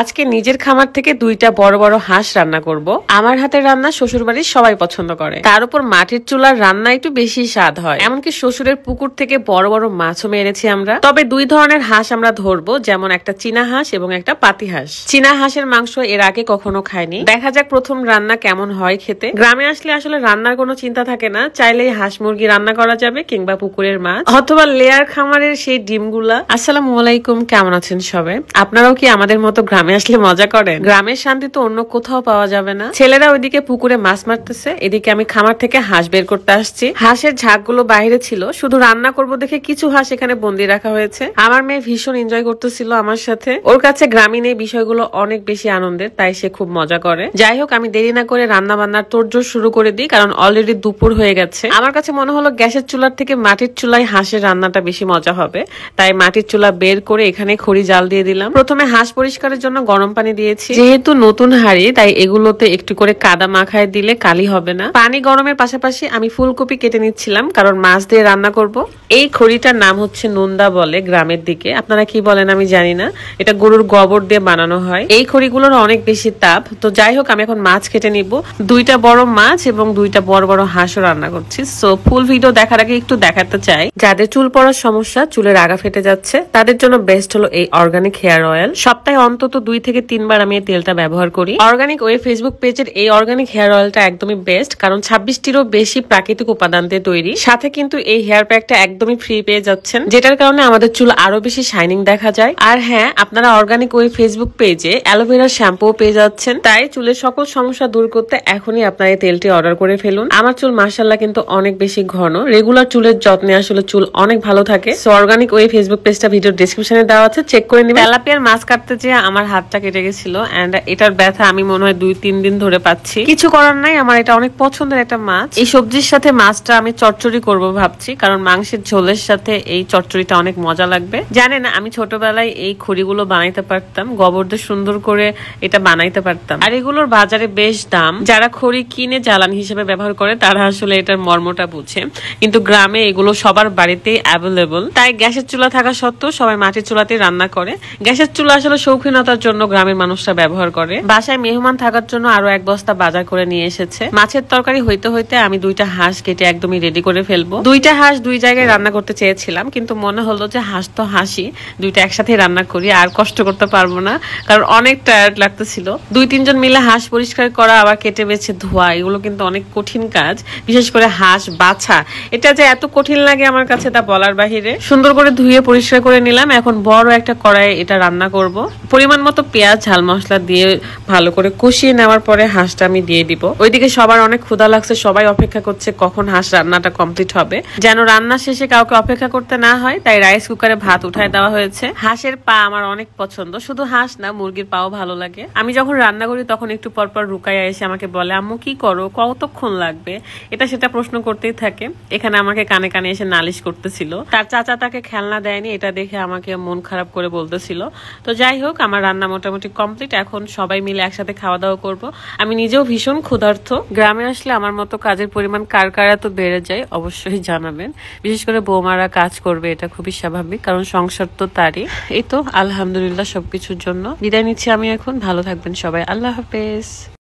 আজকে নিজের খামার থেকে দুইটা বড় বড় হাঁস রান্না করব। আমার হাতের রান্না শ্বশুর বাড়ির সবাই পছন্দ করে, তার উপর মাটির চুলার রান্না একটু বেশি স্বাদ হয়। এমনকি শ্বশুরের পুকুর থেকে বড় বড় মাছও মেরেছি আমরা। তবে দুই ধরনের হাঁস আমরা ধরবো, যেমন একটা চীনা হাঁস এবং একটা পাতি হাঁস। চীনা হাঁসের মাংস এর আগে কখনো খাইনি, দেখা যাক প্রথম রান্না কেমন হয় খেতে। গ্রামে আসলে আসলে রান্নার কোনো চিন্তা থাকে না, চাইলেই হাঁস মুরগি রান্না করা যাবে কিংবা পুকুরের মাছ অথবা লেয়ার খামারের সেই ডিমগুলা। আসসালামু আলাইকুম, কেমন আছেন সবাই? আপনারাও কি আমাদের মতো গ্রামে আসলে মজা করেন? গ্রামের শান্তি তো অন্য কোথাও পাওয়া যাবে না। ছেলেরা ওইদিকে পুকুরে মাছ মারতেছে, এদিকে আমি খামার থেকে হাঁস বের করতে আসছি। হাঁসের ঝাঁকগুলো বাইরে ছিল, শুধু রান্না করব দেখে কিছু হাঁস এখানে বন্দি রাখা হয়েছে। আমার মেয়ে ভীষণ এনজয় করতেছিল আমার সাথে। ওর কাছে গ্রামীণ এই বিষয়গুলো অনেক বেশি আনন্দের, তাই সে খুব মজা করে। যাই হোক, আমি দেরি না করে রান্না বান্নার তোড়জোড় শুরু করে দিই, কারণ অলরেডি দুপুর হয়ে গেছে। আমার কাছে মনে হলো গ্যাসের চুলার থেকে মাটির চুলায় হাঁসের রান্নাটা বেশি মজা হবে, তাই মাটির চুলা বের করে এখানে খড়ি জাল দিয়ে দিলাম। প্রথমে হাঁস পরিষ্কারের জন্য গরম পানি দিয়েছি, যেহেতু নতুন হাঁড়ি তাই এগুলোতে একটু করে কাদা মাখায় দিলে কালি হবে না। পানি গরমের পাশাপাশি আমি ফুলকপি কেটে নিচ্ছিলাম, কারণ মাছ দিয়ে রান্না করব। এই খড়িটার নাম হচ্ছে নুন্দা বলে গ্রামের দিকে, আপনারা কি বলেন আমি জানি না। এটা গরুর গোবর দিয়ে বানানো হয়। এই খড়িগুলোর অনেক বেশি তাপ। তো যাই হোক, আমি এখন মাছ কেটে নিব। দুইটা বড় মাছ এবং দুইটা বড় বড় হাঁসও রান্না করছি। সো ফুল ভিডিও দেখার আগে একটু দেখাতে চাই, যাদের চুল পড়ার সমস্যা, চুলের আগা ফেটে যাচ্ছে, তাদের জন্য বেস্ট হলো এই অর্গানিক হেয়ার অয়েল। সপ্তাহে অন্তত 2 থেকে 3 বার আমি এই তেলটা ব্যবহার করি। অর্গানিক ওয়ে ফেসবুক পেজের এই অর্গানিক হেয়ার অয়েলটা একদমই বেস্ট, কারণ 26টিরও বেশি প্রাকৃতিক উপাদান দিয়ে তৈরি। সাথে কিন্তু এই হেয়ার প্যাকটা একদমই ফ্রি পেয়ে যাচ্ছেন, যেটার কারণে আমাদের চুল আরো বেশি শাইনিং দেখা যায়। আর হ্যাঁ, আপনারা অর্গানিক ওয়ে ফেসবুক পেজে অ্যালোভেরা শ্যাম্পু পেয়ে যাচ্ছেন, তাই চুলের সকল সমস্যা দূর করতে এখনই আপনারা এই তেলটি অর্ডার করে ফেলুন। আমার চুল মাশাআল্লাহ কিন্তু অনেক বেশি ঘন, রেগুলার চুলের যত্নে আসলে চুল অনেক ভালো থাকে। সো অর্গানিক ওয়ে ফেসবুক পেজটা ভিডিও ডেসক্রিপশনে দেওয়া আছে, চেক করে নিবেন। তেলাপিয়ার মাছ কাটতে যেয়ে আমার হাতটা কেটে গেছিল, এন্ড এটার ব্যথা আমি মনে হয় 2-3 দিন ধরে পাচ্ছি। কিছু করার নাই, আমার এটা অনেক পছন্দের একটা মাছ। এই সবজির সাথে মাছটা আমি চচ্চড়ি করব ভাবছি, কারণ মাংসের ঝোলের সাথে এই চচ্চড়িটা অনেক মজা লাগবে। জানেন, আমি ছোটবেলায় এই খড়িগুলো বানাইতে পারতাম, গোবর দিয়ে সুন্দর করে এটা বানাইতে পারতাম। আর এগুলোর বাজারে বেশ দাম। যারা খড়ি কিনে জ্বালানি হিসেবে ব্যবহার করে তারা আসলে এটার মর্মটা বুঝে, কিন্তু গ্রামে এগুলো সবার বাড়িতেই অ্যাভেলেবল। তাই গ্যাসের চুলা থাকা সত্ত্বেও সবাই মাটির চুলাতেই রান্না করে। গ্যাসের চুলা আসলে শৌখিনতার জন্য গ্রামের মানুষরা ব্যবহার করে। বাসায় মেহমান থাকার জন্য আরো 1 বস্তা বাজার করে নিয়ে এসেছে। মাছের তরকারি হইতে হইতে আমি 2টা হাঁস কেটে একদমই রেডি করে ফেলবো। 2টা হাঁস 2 জায়গায় রান্না করতে চেয়েছিলাম, কিন্তু মনে হলো যে হাঁস তো হাঁসই, 2টা একসাথে রান্না করি, আর কষ্ট করতে পারবো না, কারণ অনেক টায়ার্ড লাগতেছিল। 2-3 জন মিলে হাঁস পরিষ্কার করা, আবার কেটে বেছে ধোয়া, এগুলো কিন্তু অনেক কঠিন কাজ। বিশেষ করে হাঁস বাছা, এটা যে এত কঠিন লাগে আমার কাছে তা বলার বাহিরে। সুন্দর করে ধুয়ে পরিষ্কার করে নিলাম। এখন বড় একটা কড়াইয়ে এটা রান্না করব। পরিমাণ মতো পেঁয়াজ, ঝাল মশলা দিয়ে ভালো করে কষিয়ে নেওয়ার পরে হাঁসটা আমি দিয়ে দিব। ওইদিকে সবার অনেক ক্ষুধা লাগছে, সবাই অপেক্ষা করছে কখন হাঁস রান্নাটা কমপ্লিট হবে। যেন রান্না শেষে কাউকে অপেক্ষা করতে না হয়, তাই রাইস কুকারে ভাত উঠায় দেওয়া হয়েছে। হাঁসের পা আমার অনেক পছন্দ, শুধু হাঁস না, মুরগির পাও ভালো লাগে। আমি যখন রান্না করি তখন একটু পরপর রুকাইয়া এসে আমাকে বলে, আম্মু কি করো, কতক্ষণ লাগবে, এটা সেটা প্রশ্ন করতেই থাকে। এখানে আমাকে কানে কানে এসে নালিশ করতেছিল, তার চাচা তাকে খেলনা দেয়নি, এটা দেখে আমাকে মন খারাপ করে বলতেছিল। তো যাই হোক, আমার রান্না মোটামুটি কমপ্লিট। এখন সবাই মিলে একসাথে খাওয়া দাওয়া করব। আমি নিজেও ভীষণ ক্ষুধার্ত। গ্রামে আসলে আমার মতো কাজের পরিমাণ কার কার এত বেড়ে যায় অবশ্যই জানাবেন। বিশেষ করে বৌমারা কাজ করবে, এটা খুবই স্বাভাবিক, কারণ সংসার তো তারই। এই তো আলহামদুলিল্লাহ সবকিছুর জন্য বিদায় নিচ্ছি আমি এখন। ভালো থাকবেন সবাই, আল্লাহ হাফেজ।